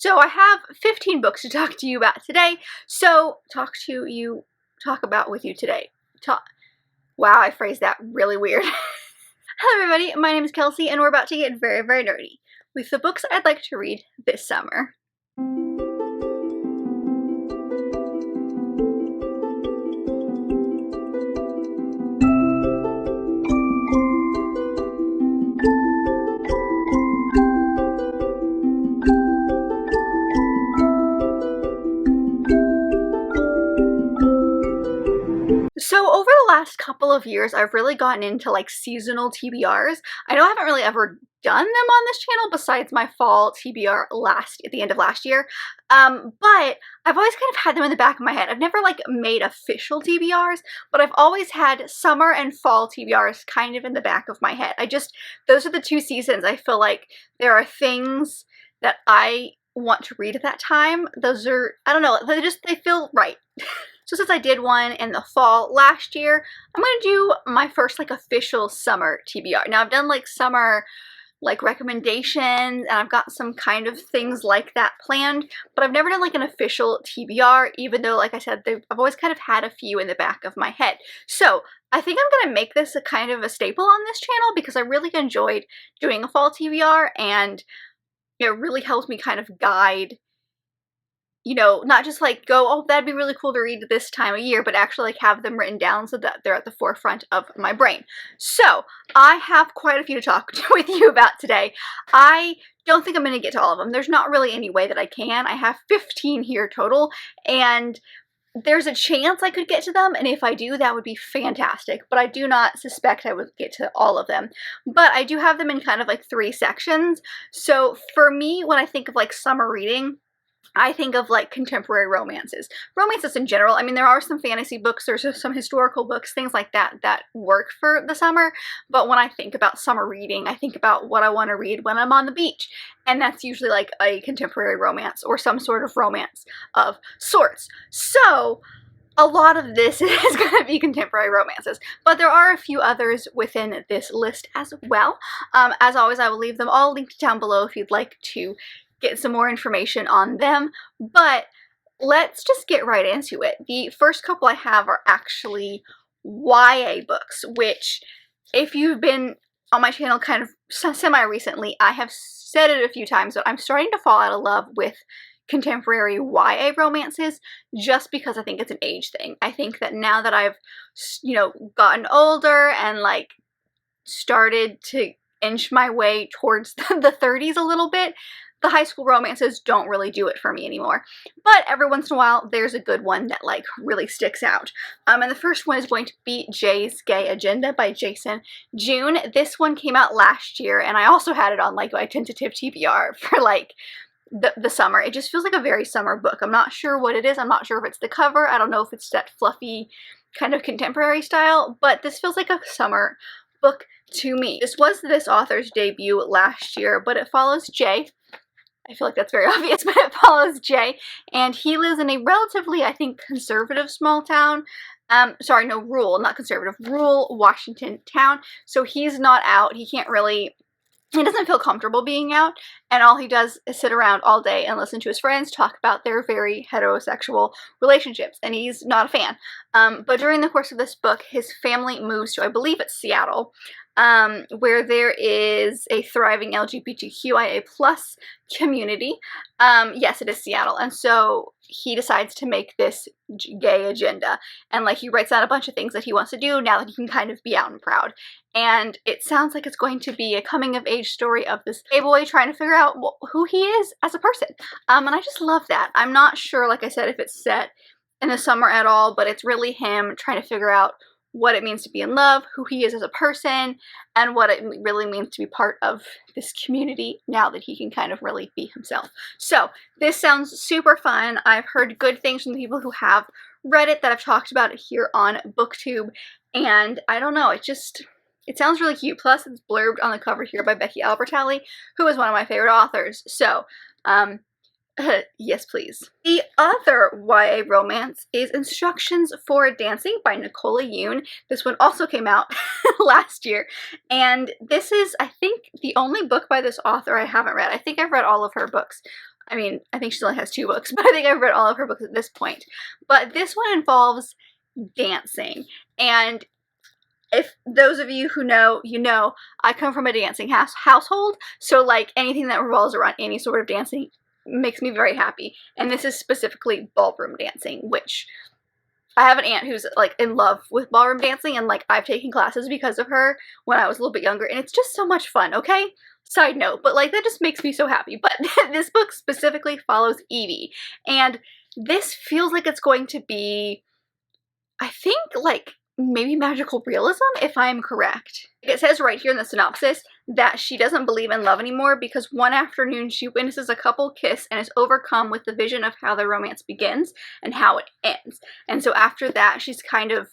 So I have 15 books to talk to you about today. So talk about with you today. Wow, I phrased that really weird. Hello everybody, my name is Kelsey and we're about to get very, very nerdy with the books I'd like to read this summer. So over the last couple of years, I've really gotten into like seasonal TBRs. I know I haven't really ever done them on this channel besides my fall TBR at the end of last year. But I've always kind of had them in the back of my head. I've never like made official TBRs, but I've always had summer and fall TBRs kind of in the back of my head. Those are the two seasons. I feel like there are things that I want to read at that time. Those are, I don't know, they feel right. So since I did one in the fall last year, I'm going to do my first like official summer TBR. Now I've done like summer like recommendations and I've got some kind of things like that planned, but I've never done like an official TBR, even though like I said, I've always kind of had a few in the back of my head. So I think I'm going to make this a kind of a staple on this channel because I really enjoyed doing a fall TBR and it really helps me kind of guide, you know, not just like go, oh, that'd be really cool to read this time of year, but actually like have them written down so that they're at the forefront of my brain. So I have quite a few to talk with you about today. I don't think I'm going to get to all of them. There's not really any way that I can. I have 15 here total, and there's a chance I could get to them, and if I do, that would be fantastic, but I do not suspect I would get to all of them. But I do have them in kind of like 3 sections. So for me, when I think of like summer reading, I think of like contemporary romances in general. I mean, there are some fantasy books, there's some historical books, things like that that work for the summer. But when I think about summer reading, I think about what I want to read when I'm on the beach. And that's usually like a contemporary romance or some sort of romance of sorts. So a lot of this is going to be contemporary romances, but there are a few others within this list as well. As always, I will leave them all linked down below if you'd like to get some more information on them, but let's just get right into it. The first couple I have are actually YA books, which if you've been on my channel kind of semi-recently, I have said it a few times, but I'm starting to fall out of love with contemporary YA romances just because I think it's an age thing. I think that now that I've, you know, gotten older and like started to inch my way towards the 30s a little bit, the high school romances don't really do it for me anymore. But every once in a while, there's a good one that like really sticks out. And the first one is going to be Jay's Gay Agenda by Jason June. This one came out last year, and I also had it on like my tentative TBR for like the summer. It just feels like a very summer book. I'm not sure what it is. I'm not sure if it's the cover. I don't know if it's that fluffy kind of contemporary style, but this feels like a summer book to me. This was this author's debut last year, but it follows Jay. I feel like that's very obvious, but it follows Jay, and he lives in a relatively, I think, conservative small town. Sorry, no, rural, not conservative, rural Washington town. So he's not out. He doesn't feel comfortable being out, and all he does is sit around all day and listen to his friends talk about their very heterosexual relationships, and he's not a fan. But during the course of this book, his family moves to, I believe it's Seattle, where there is a thriving LGBTQIA+ community. Yes, it is Seattle, and so he decides to make this gay agenda, and like he writes out a bunch of things that he wants to do now that he can kind of be out and proud. And it sounds like it's going to be a coming of age story of this gay boy trying to figure out who he is as a person. And I just love that. I'm not sure, like I said, if it's set in the summer at all, but it's really him trying to figure out what it means to be in love, who he is as a person, and what it really means to be part of this community now that he can kind of really be himself. So this sounds super fun. I've heard good things from the people who have read it, that I've talked about it here on BookTube, and I don't know, it sounds really cute. Plus it's blurbed on the cover here by Becky Albertalli, who is one of my favorite authors. So yes, please. The other YA romance is Instructions for Dancing by Nicola Yoon. This one also came out last year, and this is, I think, the only book by this author I haven't read. I think I've read all of her books. I mean, I think she only has 2 books, but I think I've read all of her books at this point. But this one involves dancing, and if those of you who know, you know, I come from a dancing household, so like anything that revolves around any sort of dancing makes me very happy. And this is specifically ballroom dancing, which I have an aunt who's like in love with ballroom dancing, and like I've taken classes because of her when I was a little bit younger, and it's just so much fun, okay? Side note, but like that just makes me so happy. But this book specifically follows Evie, and this feels like it's going to be, I think, like maybe magical realism, if I'm correct. It says right here in the synopsis that she doesn't believe in love anymore because one afternoon she witnesses a couple kiss and is overcome with the vision of how their romance begins and how it ends. And so after that, she's kind of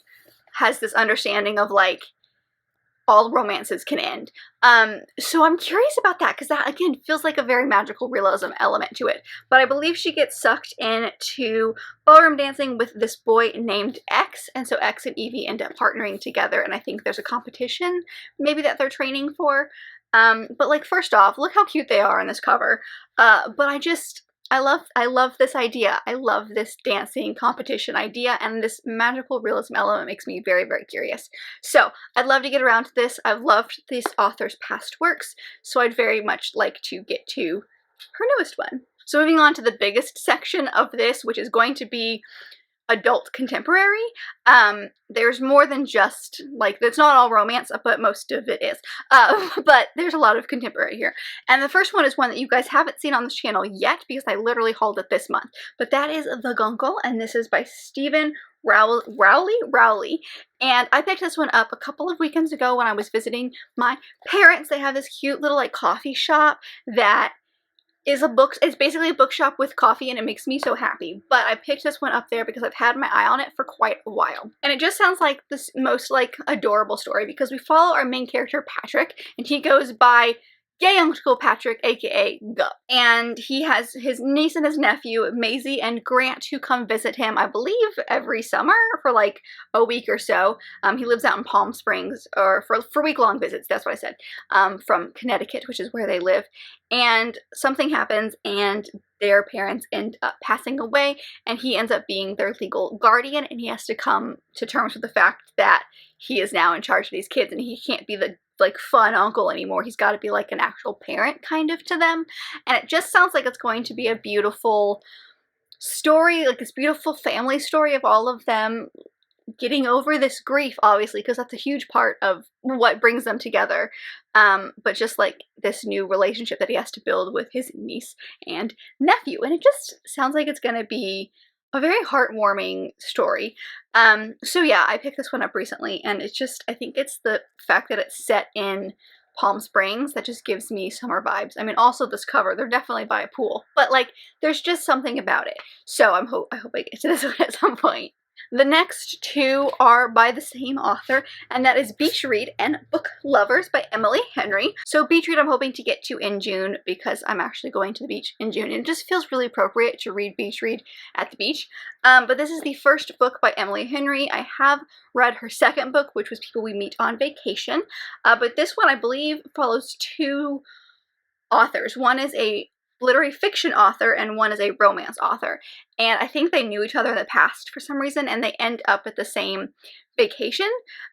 has this understanding of like, all romances can end. So I'm curious about that because that, again, feels like a very magical realism element to it. But I believe she gets sucked into ballroom dancing with this boy named X, and so X and Evie end up partnering together, and I think there's a competition maybe that they're training for. But like, first off, look how cute they are on this cover. But I love this idea. I love this dancing competition idea, and this magical realism element makes me very, very curious. So I'd love to get around to this. I've loved this author's past works, so I'd very much like to get to her newest one. So moving on to the biggest section of this, which is going to be adult contemporary. There's more than just, like, it's not all romance, but most of it is. But there's a lot of contemporary here. And the first one is one that you guys haven't seen on this channel yet because I literally hauled it this month. But that is The Gunk, and this is by Stephen Rowley. And I picked this one up a couple of weekends ago when I was visiting my parents. They have this cute little, like, coffee shop that is it's basically a bookshop with coffee, and it makes me so happy. But I picked this one up there because I've had my eye on it for quite a while. And it just sounds like this most like adorable story because we follow our main character Patrick, and he goes by Gay Uncle Patrick, aka Gunk. And he has his niece and his nephew, Maisie and Grant, who come visit him, I believe, every summer for like a week or so. He lives out in Palm Springs, or for week-long visits, that's what I said, from Connecticut, which is where they live. And something happens, and their parents end up passing away, and he ends up being their legal guardian, and he has to come to terms with the fact that he is now in charge of these kids, and he can't be the like fun uncle anymore. He's got to be like an actual parent kind of to them. And it just sounds like it's going to be a beautiful story, like this beautiful family story of all of them getting over this grief, obviously, because that's a huge part of what brings them together. But just like this new relationship that he has to build with his niece and nephew. And it just sounds like it's going to be a very heartwarming story. So yeah, I picked this one up recently, and it's just, I think it's the fact that it's set in Palm Springs that just gives me summer vibes. I mean, also this cover, they're definitely by a pool, but like, there's just something about it. So I hope I get to this one at some point. The next two are by the same author, and that is Beach Read and Book Lovers by Emily Henry. So Beach Read I'm hoping to get to in June because I'm actually going to the beach in June, and it just feels really appropriate to read Beach Read at the beach. But this is the first book by Emily Henry. I have read her second book, which was People We Meet on Vacation, but this one I believe follows 2 authors. One is a literary fiction author and one is a romance author, and I think they knew each other in the past for some reason, and they end up at the same vacation,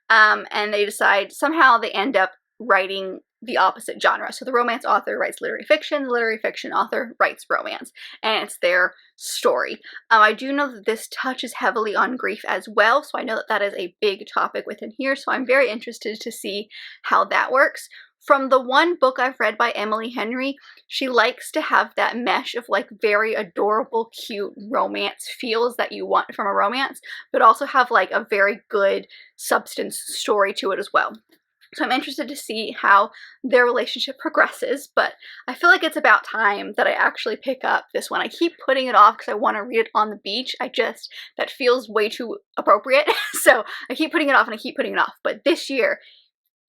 and they decide somehow they end up writing the opposite genre. So the romance author writes literary fiction, the literary fiction author writes romance, and it's their story. I do know that this touches heavily on grief as well, so I know that that is a big topic within here, so I'm very interested to see how that works. From the one book I've read by Emily Henry, she likes to have that mesh of like very adorable, cute romance feels that you want from a romance, but also have like a very good substance story to it as well. So I'm interested to see how their relationship progresses, but I feel like it's about time that I actually pick up this one. I keep putting it off because I want to read it on the beach. That feels way too appropriate. So I keep putting it off and I keep putting it off, but this year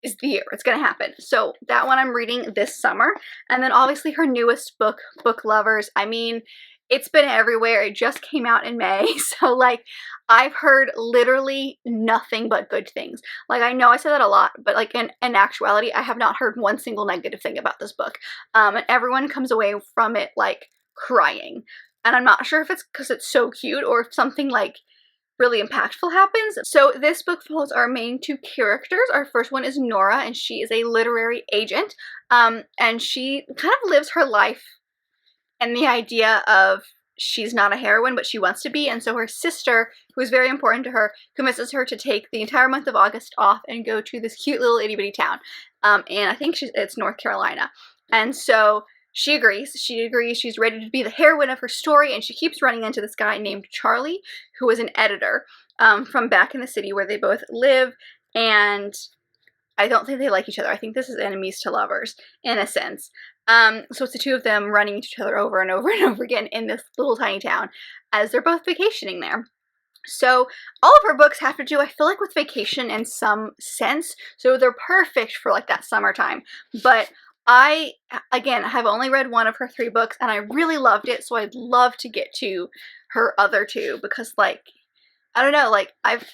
is the year it's gonna happen. So that one I'm reading this summer. And then obviously her newest book, Book Lovers, I mean, it's been everywhere. It just came out in May. So like, I've heard literally nothing but good things. Like, I know I say that a lot, but like in actuality, I have not heard one single negative thing about this book. And everyone comes away from it like crying. And I'm not sure if it's because it's so cute or if something like really impactful happens. So this book follows our main two characters. Our first one is Nora, and she is a literary agent, and she kind of lives her life and the idea of she's not a heroine, but she wants to be. And so her sister, who is very important to her, convinces her to take the entire month of August off and go to this cute little itty bitty town. And I think it's North Carolina. And so she agrees. She's ready to be the heroine of her story, and she keeps running into this guy named Charlie, who is an editor from back in the city where they both live. And I don't think they like each other. I think this is enemies to lovers, in a sense. So it's the two of them running into each other over and over and over again in this little tiny town as they're both vacationing there. So all of her books have to do, I feel like, with vacation in some sense. So they're perfect for like that summertime. But I, again, have only read one of her 3 books, and I really loved it. So I'd love to get to her other 2 because, like, I don't know, like, I've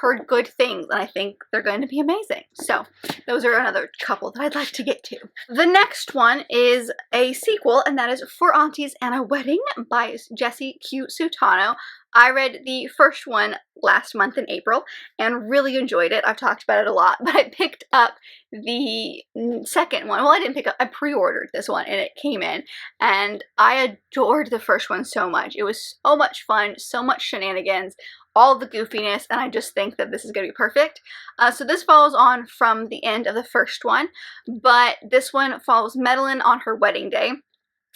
heard good things, and I think they're going to be amazing. So those are another couple that I'd like to get to. The next one is a sequel, and that is For Aunties and a Wedding by Jessie Q. Sutano. I read the first one last month in April and really enjoyed it. I've talked about it a lot, but I picked up the second one. Well, I didn't pick up, I pre-ordered this one and it came in, and I adored the first one so much. It was so much fun, so much shenanigans, all the goofiness, and I just think that this is going to be perfect. So this follows on from the end of the first one, but this one follows Madeline on her wedding day.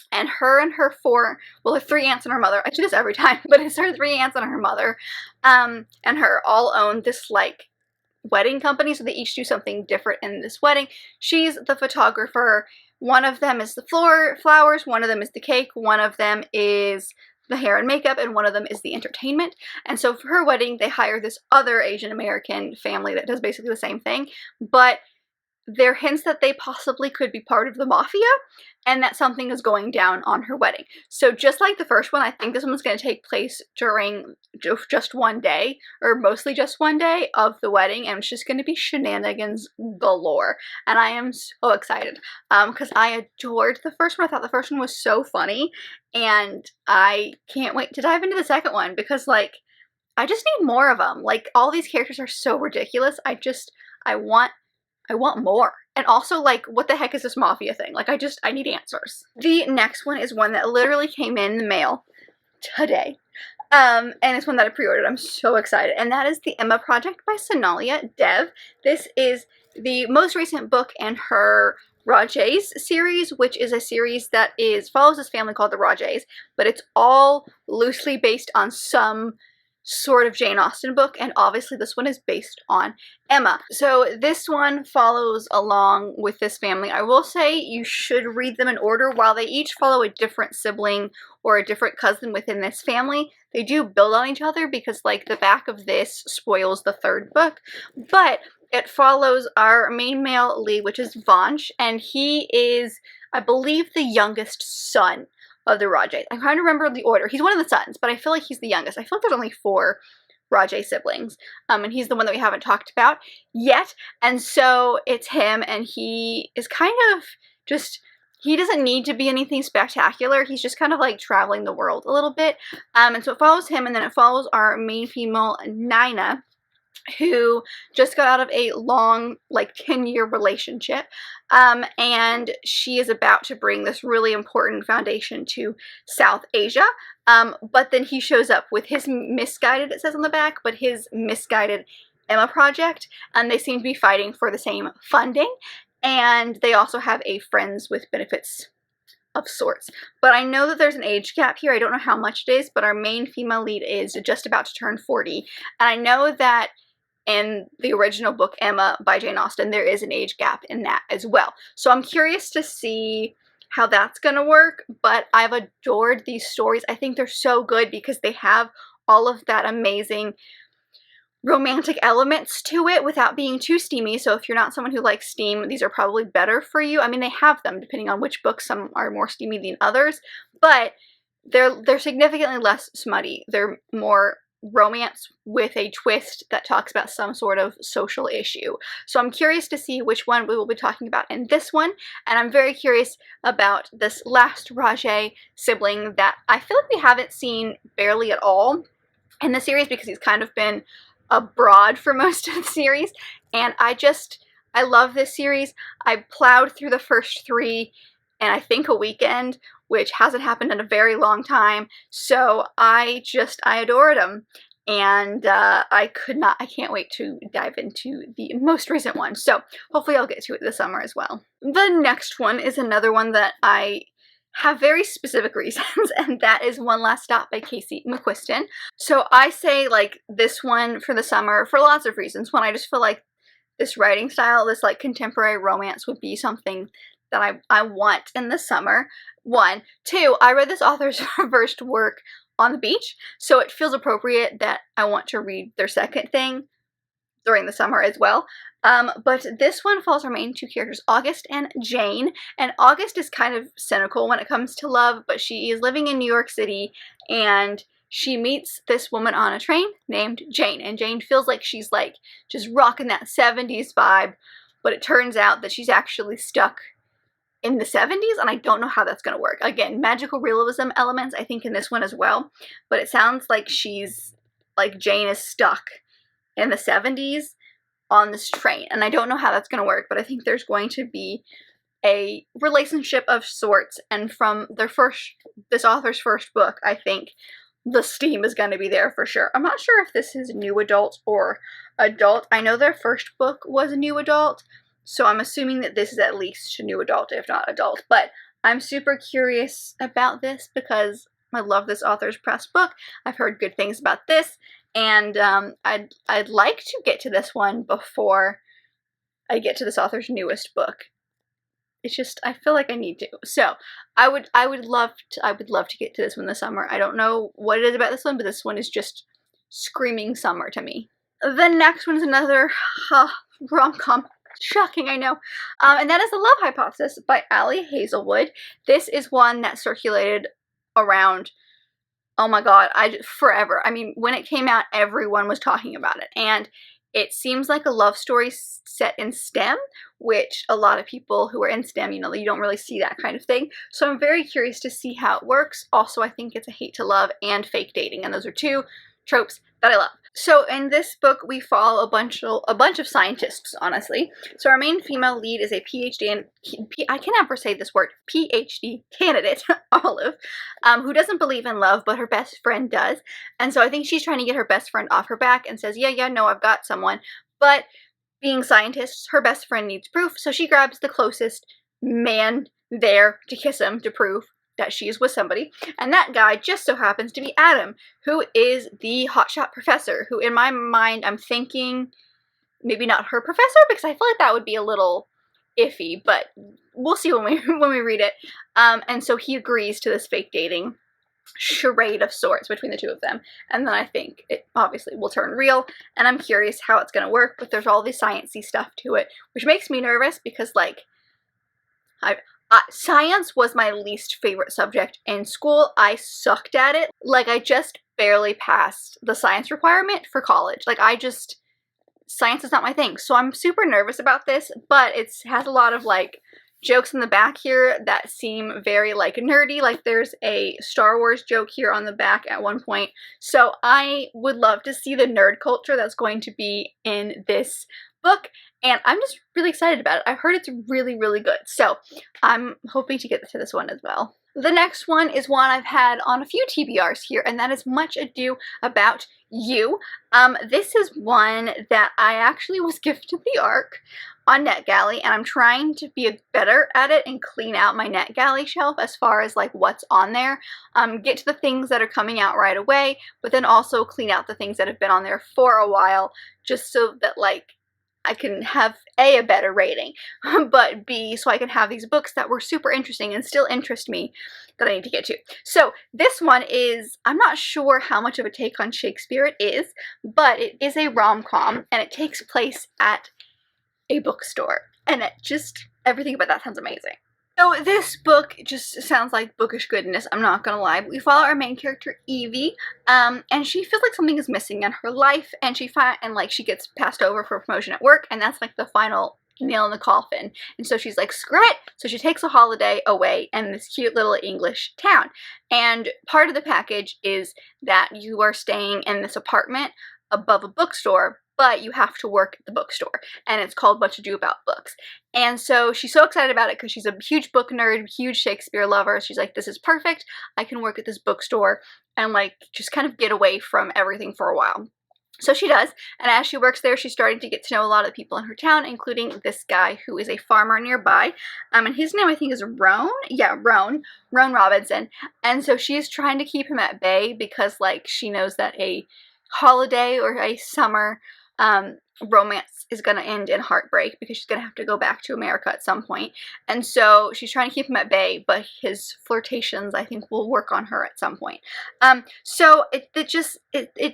And her 3 aunts and her mother, I do this every time, but it's her 3 aunts and her mother, and her all own this, like, wedding company, so they each do something different in this wedding. She's the photographer, one of them is the flowers, one of them is the cake, one of them is the hair and makeup, and one of them is the entertainment. And so for her wedding, they hire this other Asian American family that does basically the same thing, but there are hints that they possibly could be part of the mafia and that something is going down on her wedding. So just like the first one, I think this one's going to take place during just one day, or mostly just one day of the wedding, and it's just going to be shenanigans galore. And I am so excited because I adored the first one. I thought the first one was so funny, and I can't wait to dive into the second one because, like, I just need more of them. Like, all these characters are so ridiculous. I want more. And also, like, what the heck is this mafia thing? Like, I need answers. The next one is one that literally came in the mail today. And it's one that I pre-ordered. I'm so excited. And that is The Emma Project by Sonalia Dev. This is the most recent book in her Rajays series, which is a series that follows this family called the Rajays, but it's all loosely based on some sort of Jane Austen book, and obviously this one is based on Emma. So this one follows along with this family. I will say you should read them in order. While they each follow a different sibling or a different cousin within this family, they do build on each other because, like, the back of this spoils the third book. But it follows our main male lead, which is Vansh, and he is, I believe, the youngest son of the Rajays. I'm trying to remember the order. He's one of the sons, but I feel like he's the youngest. I feel like there's only 4 Rajay siblings, and he's the one that we haven't talked about yet. And so it's him, and he is kind of just, he doesn't need to be anything spectacular. He's just kind of like traveling the world a little bit. And so it follows him, and then it follows our main female, Nina, who just got out of a long, like, 10-year relationship, and she is about to bring this really important foundation to South Asia, but then he shows up with his misguided, it says on the back, but his misguided Emma project, and they seem to be fighting for the same funding, and they also have a friends with benefits of sorts. But I know that there's an age gap here. I don't know how much it is, but our main female lead is just about to turn 40, and I know that in the original book, Emma, by Jane Austen, there is an age gap in that as well. So I'm curious to see how that's going to work, but I've adored these stories. I think they're so good because they have all of that amazing romantic elements to it without being too steamy. So if you're not someone who likes steam, these are probably better for you. I mean, they have them depending on which books. Some are more steamy than others, but they're significantly less smutty. They're more romance with a twist that talks about some sort of social issue. So I'm curious to see which one we will be talking about in this one, and I'm very curious about this last Rajay sibling that I feel like we haven't seen barely at all in the series because he's kind of been abroad for most of the series, and I love this series. I plowed through the first 3 in I think a weekend, which hasn't happened in a very long time, so I adored him, and I can't wait to dive into the most recent one, so hopefully I'll get to it this summer as well. The next one is another one that I have very specific reasons, and that is One Last Stop by Casey McQuiston. So I say like this one for the summer for lots of reasons. One, I just feel like this writing style, this like contemporary romance would be something that I want in the summer. 1. 2, I read this author's first work on the beach, so it feels appropriate that I want to read their second thing during the summer as well. But this one follows our main 2 characters, August and Jane, and August is kind of cynical when it comes to love, but she is living in New York City, and she meets this woman on a train named Jane, and Jane feels like she's like just rocking that 70s vibe, but it turns out that she's actually stuck in the 70s, and I don't know how that's going to work. Again, magical realism elements I think in this one as well, but it sounds like Jane is stuck in the 70s on this train, and I don't know how that's going to work, but I think there's going to be a relationship of sorts, and from this author's first book, I think the steam is going to be there for sure. I'm not sure if this is new adult or adult. I know their first book was a new adult, so I'm assuming that this is at least a new adult, if not adult, but I'm super curious about this because I love this author's past book. I've heard good things about this, and I'd like to get to this one before I get to this author's newest book. It's just, I feel like I need to. So I would love to get to this one this summer. I don't know what it is about this one, but this one is just screaming summer to me. The next one is another rom-com. Shocking, I know. And that is The Love Hypothesis by Ali Hazelwood. This is one that circulated around, oh my god, forever. I mean, when it came out, everyone was talking about it. And it seems like a love story set in STEM, which a lot of people who are in STEM, you don't really see that kind of thing. So I'm very curious to see how it works. Also, I think it's a hate to love and fake dating, and those are 2 tropes that I love. So in this book, we follow a bunch of scientists, honestly. So our main female lead is a I can never say this word, PhD candidate, Olive, who doesn't believe in love, but her best friend does. And so I think she's trying to get her best friend off her back and says, yeah, no, I've got someone. But being scientists, her best friend needs proof, so she grabs the closest man there to kiss him to prove that she is with somebody, and that guy just so happens to be Adam, who is the hotshot professor, who in my mind I'm thinking maybe not her professor, because I feel like that would be a little iffy, but we'll see when we read it. And so he agrees to this fake dating charade of sorts between the 2 of them, and then I think it obviously will turn real, and I'm curious how it's going to work, but there's all this sciencey stuff to it, which makes me nervous because like science was my least favorite subject in school. I sucked at it. Like, I just barely passed the science requirement for college. Like, science is not my thing. So I'm super nervous about this, but it has a lot of, like, jokes in the back here that seem very, like, nerdy. Like, there's a Star Wars joke here on the back at one point. So I would love to see the nerd culture that's going to be in this book, and I'm just really excited about it. I've heard it's really, really good, so I'm hoping to get to this one as well. The next one is one I've had on a few TBRs here, and that is Much Ado About You. This is one that I actually was gifted the ARC on NetGalley, and I'm trying to be better at it and clean out my NetGalley shelf as far as like what's on there. Get to the things that are coming out right away, but then also clean out the things that have been on there for a while, just so that like I can have A, a better rating, but B, so I can have these books that were super interesting and still interest me that I need to get to. So this one is, I'm not sure how much of a take on Shakespeare it is, but it is a rom-com, and it takes place at a bookstore, and everything about that sounds amazing. So this book just sounds like bookish goodness, I'm not gonna lie. We follow our main character, Evie, and she feels like something is missing in her life, and she gets passed over for a promotion at work, and that's like the final nail in the coffin. And so she's like, screw it! So she takes a holiday away in this cute little English town. And part of the package is that you are staying in this apartment above a bookstore, but you have to work at the bookstore, and it's called What to Do About Books. And so she's so excited about it because she's a huge book nerd, huge Shakespeare lover. She's like, this is perfect. I can work at this bookstore and like just kind of get away from everything for a while. So she does, and as she works there, she's starting to get to know a lot of the people in her town, including this guy who is a farmer nearby, and his name I think is Roan? Yeah, Roan Robinson. And so she's trying to keep him at bay because like she knows that a holiday or a summer romance is going to end in heartbreak because she's going to have to go back to America at some point. And so she's trying to keep him at bay, but his flirtations, I think, will work on her at some point. So it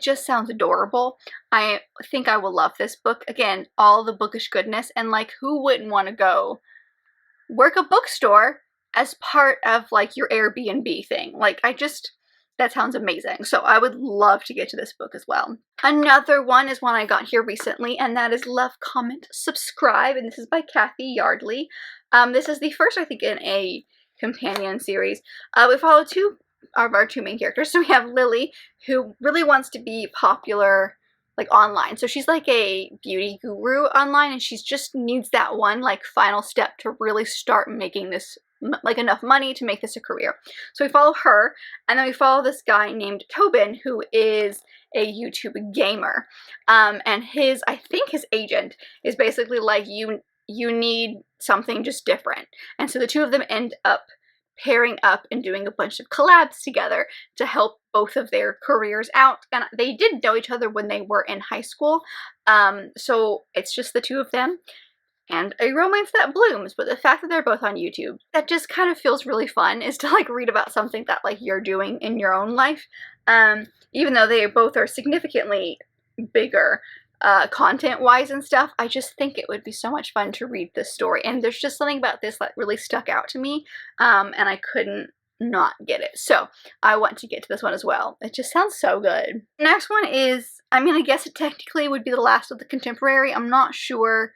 just sounds adorable. I think I will love this book. Again, all the bookish goodness, and like, who wouldn't want to go work a bookstore as part of like your Airbnb thing? Like, that sounds amazing. So I would love to get to this book as well. Another one is one I got here recently, and that is Love, Comment, Subscribe, and this is by Kathy Yardley. This is the first, I think, in a companion series. We follow two of our two main characters. So we have Lily, who really wants to be popular like online. So she's like a beauty guru online, and she just needs that one like final step to really start making this like enough money to make this a career. So we follow her, and then we follow this guy named Tobin, who is a YouTube gamer. And I think his agent is basically like, you need something just different. And so the two of them end up pairing up and doing a bunch of collabs together to help both of their careers out. And they did know each other when they were in high school. So it's just the two of them and a romance that blooms. But the fact that they're both on YouTube, that just kind of feels really fun, is to like read about something that like you're doing in your own life. Even though they both are significantly bigger content-wise and stuff, I just think it would be so much fun to read this story. And there's just something about this that really stuck out to me, and I couldn't not get it. So I want to get to this one as well. It just sounds so good. The next one is, I mean, I guess it technically would be the last of the contemporary. I'm not sure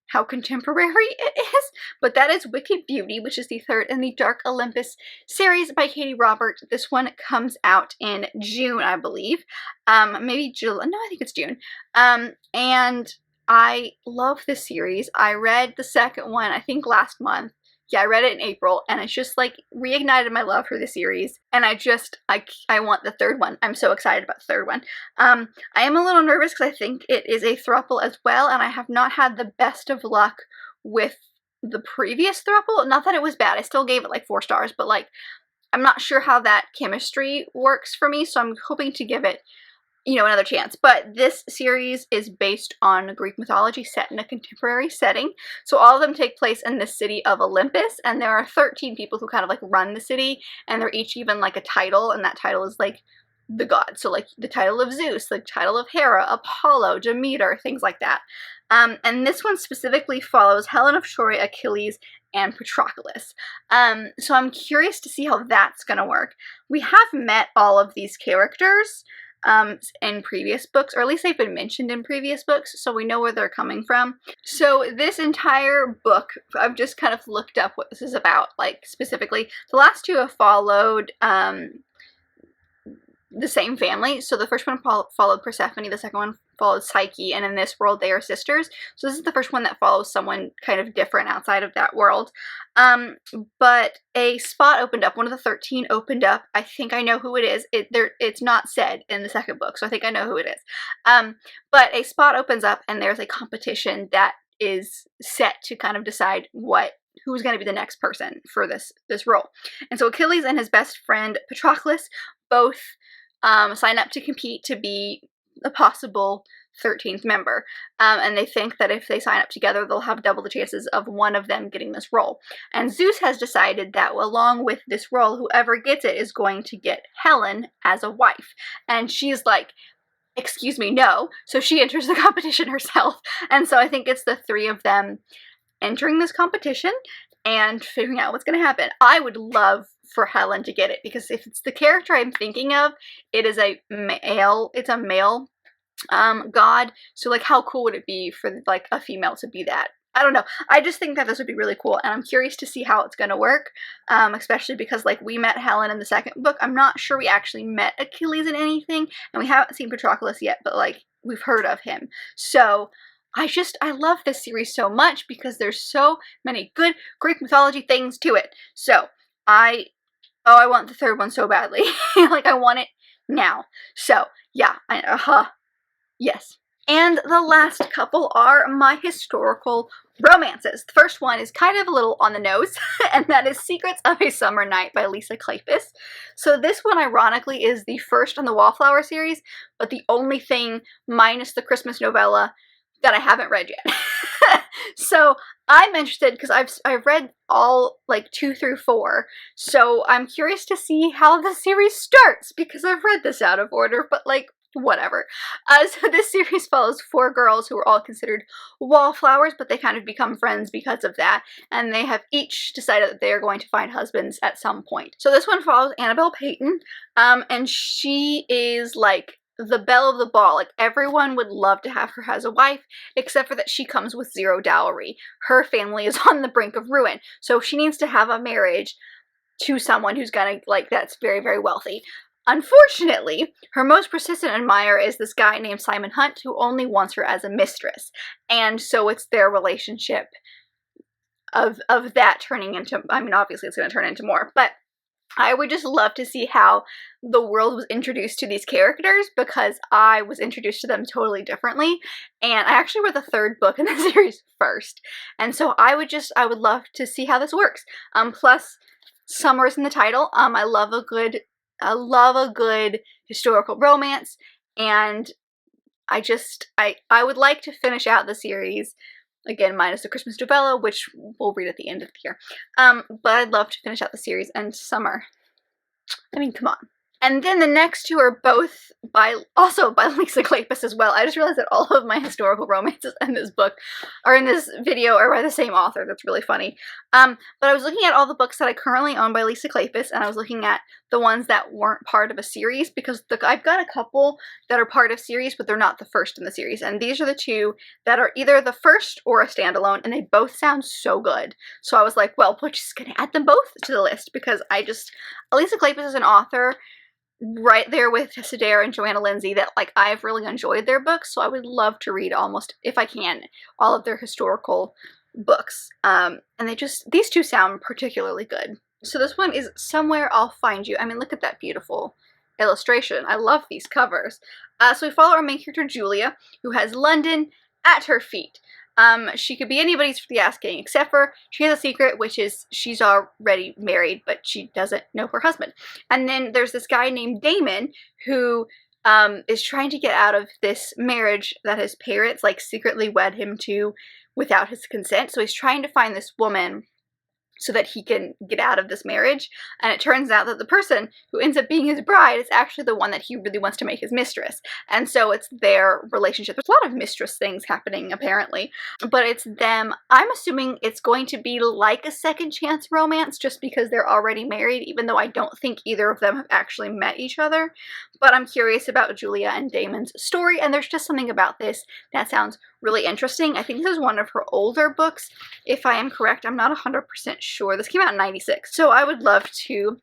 how contemporary it is, but that is Wiki Beauty, which is the third in the Dark Olympus series by Katie Robert. This one comes out in June, I believe. Maybe July. No, I think it's June. And I love this series. I read the second one, I think last month. Yeah, I read it in April, and it's just like reignited my love for the series. And I want the third one. I'm so excited about the third one. I am a little nervous because I think it is a throuple as well, and I have not had the best of luck with the previous throuple. Not that it was bad. I still gave it like 4 stars, but like, I'm not sure how that chemistry works for me, so I'm hoping to give it, you know, another chance. But this series is based on Greek mythology set in a contemporary setting. So all of them take place in the city of Olympus, and there are 13 people who kind of like run the city, and they're each given like a title, and that title is like the god. So like the title of Zeus, the title of Hera, Apollo, Demeter, things like that. And this one specifically follows Helen of Troy, Achilles, and Patroclus. So I'm curious to see how that's gonna work. We have met all of these characters in previous books, or at least they've been mentioned in previous books, so we know where they're coming from. So this entire book, I've just kind of looked up what this is about, like specifically. The last two have followed the same family. So the first one followed Persephone, the second one followed Psyche, and in this world they are sisters. So this is the first one that follows someone kind of different outside of that world. But a spot opened up. One of the 13 opened up. I think I know who it is. It's not said in the second book, so I think I know who it is. But a spot opens up, and there's a competition that is set to kind of decide who's going to be the next person for this role. And so Achilles and his best friend Patroclus both sign up to compete to be a possible 13th member. And they think that if they sign up together, they'll have double the chances of one of them getting this role. And Zeus has decided that along with this role, whoever gets it is going to get Helen as a wife. And she's like, excuse me, no. So she enters the competition herself. And so I think it's the 3 of them entering this competition. and figuring out what's going to happen. I would love for Helen to get it, because if it's the character I'm thinking of, it is a male, it's a male god, so like how cool would it be for like a female to be that? I don't know. I just think that this would be really cool, and I'm curious to see how it's going to work, especially because like we met Helen in the second book. I'm not sure we actually met Achilles in anything, and we haven't seen Patroclus yet, but like we've heard of him. So I love this series so much because there's so many good Greek mythology things to it. So I want the third one so badly. Like I want it now. So yeah, yes. And the last couple are my historical romances. The first one is kind of a little on the nose, and that is Secrets of a Summer Night by Lisa Kleypas. So this one, ironically, is the first in the Wallflower series, but the only thing minus the Christmas novella that I haven't read yet. So I'm interested because I've read all like 2 through 4, so I'm curious to see how the series starts because I've read this out of order, but like whatever. So this series follows 4 girls who are all considered wallflowers, but they kind of become friends because of that, and they have each decided that they are going to find husbands at some point. So this one follows Annabelle Payton, and she is like the belle of the ball. Like everyone would love to have her as a wife, except for that she comes with 0 dowry. Her family is on the brink of ruin, so she needs to have a marriage to someone who's gonna, like, that's very, very wealthy. Unfortunately, her most persistent admirer is this guy named Simon Hunt, who only wants her as a mistress, and so it's their relationship of that turning into, I mean, obviously it's going to turn into more, but I would just love to see how the world was introduced to these characters, because I was introduced to them totally differently, and I actually read the 3rd book in the series first, and so I would love to see how this works. Plus, summer's in the title. I love a good historical romance, and I would like to finish out the series, again, minus the Christmas novella, which we'll read at the end of the year. But I'd love to finish out the series, and summer. I mean, come on. And then the next 2 are both also by Lisa Kleypas as well. I just realized that all of my historical romances in this book, or in this video, are by the same author. That's really funny. But I was looking at all the books that I currently own by Lisa Kleypas, and I was looking at the ones that weren't part of a series, because I've got a couple that are part of series, but they're not the first in the series. And these are the 2 that are either the first or a standalone, and they both sound so good. So I was like, well, we're just gonna add them both to the list, because Lisa Kleypas is an author right there with Tessa Dare and Joanna Lindsay that like I've really enjoyed their books, so I would love to read almost, if I can, all of their historical books. And these 2 sound particularly good. So this one is Somewhere I'll Find You. I mean, look at that beautiful illustration. I love these covers. So we follow our main character Julia, who has London at her feet. She could be anybody's for the asking, except for she has a secret, which is she's already married, but she doesn't know her husband. And then there's this guy named Damon who is trying to get out of this marriage that his parents like secretly wed him to without his consent. So he's trying to find this woman so that he can get out of this marriage, and it turns out that the person who ends up being his bride is actually the one that he really wants to make his mistress, and so it's their relationship. There's a lot of mistress things happening, apparently, but it's them. I'm assuming it's going to be like a second chance romance, just because they're already married, even though I don't think either of them have actually met each other, but I'm curious about Julia and Damon's story, and there's just something about this that sounds really interesting. I think this is one of her older books, if I am correct. I'm not 100% sure. This came out in '96, so I would love to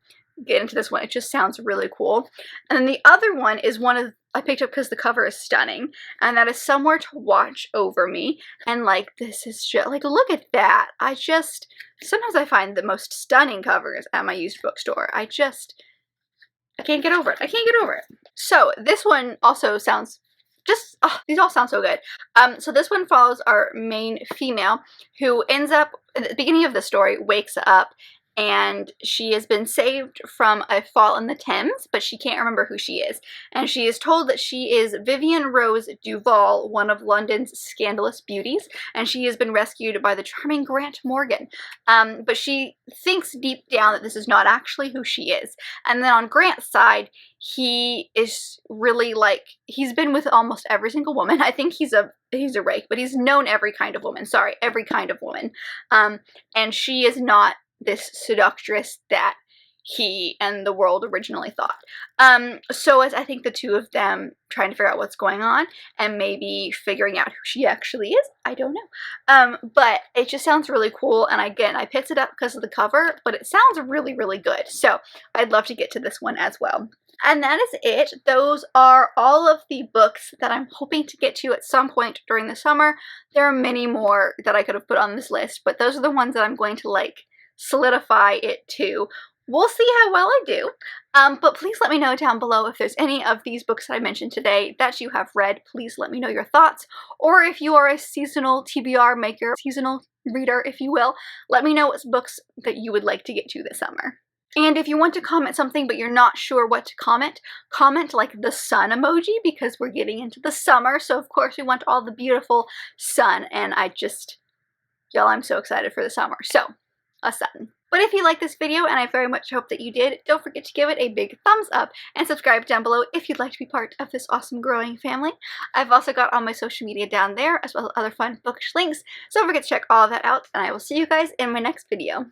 get into this one. It just sounds really cool. And then the other one is one I picked up because the cover is stunning, and that is Somewhere to Watch Over Me. And like, this is just like, look at that. Sometimes I find the most stunning covers at my used bookstore. I can't get over it. I can't get over it. So this one also sounds these all sound so good. So this one follows our main female, who ends up, at the beginning of the story, wakes up and she has been saved from a fall in the Thames, but she can't remember who she is. And she is told that she is Vivian Rose Duval, one of London's scandalous beauties, and she has been rescued by the charming Grant Morgan. But she thinks deep down that this is not actually who she is. And then on Grant's side, he is really like, he's been with almost every single woman. I think he's a rake, but he's known every kind of woman. Sorry, every kind of woman. And she is not this seductress that he and the world originally thought. So as I think the two of them trying to figure out what's going on and maybe figuring out who she actually is, I don't know. But it just sounds really cool, and again, I picked it up because of the cover, but it sounds really, really good. So I'd love to get to this one as well. And that is it. Those are all of the books that I'm hoping to get to at some point during the summer. There are many more that I could have put on this list, but those are the ones that I'm going to like solidify it to. We'll see how well I do, but please let me know down below if there's any of these books that I mentioned today that you have read. Please let me know your thoughts, or if you are a seasonal TBR maker, seasonal reader, if you will, let me know what books that you would like to get to this summer. And if you want to comment something but you're not sure what to comment, comment like the sun emoji, because we're getting into the summer, so of course we want all the beautiful sun, and y'all, I'm so excited for the summer, so a sun. But if you like this video, and I very much hope that you did, don't forget to give it a big thumbs up and subscribe down below if you'd like to be part of this awesome growing family. I've also got all my social media down there, as well as other fun bookish links, so don't forget to check all of that out, and I will see you guys in my next video.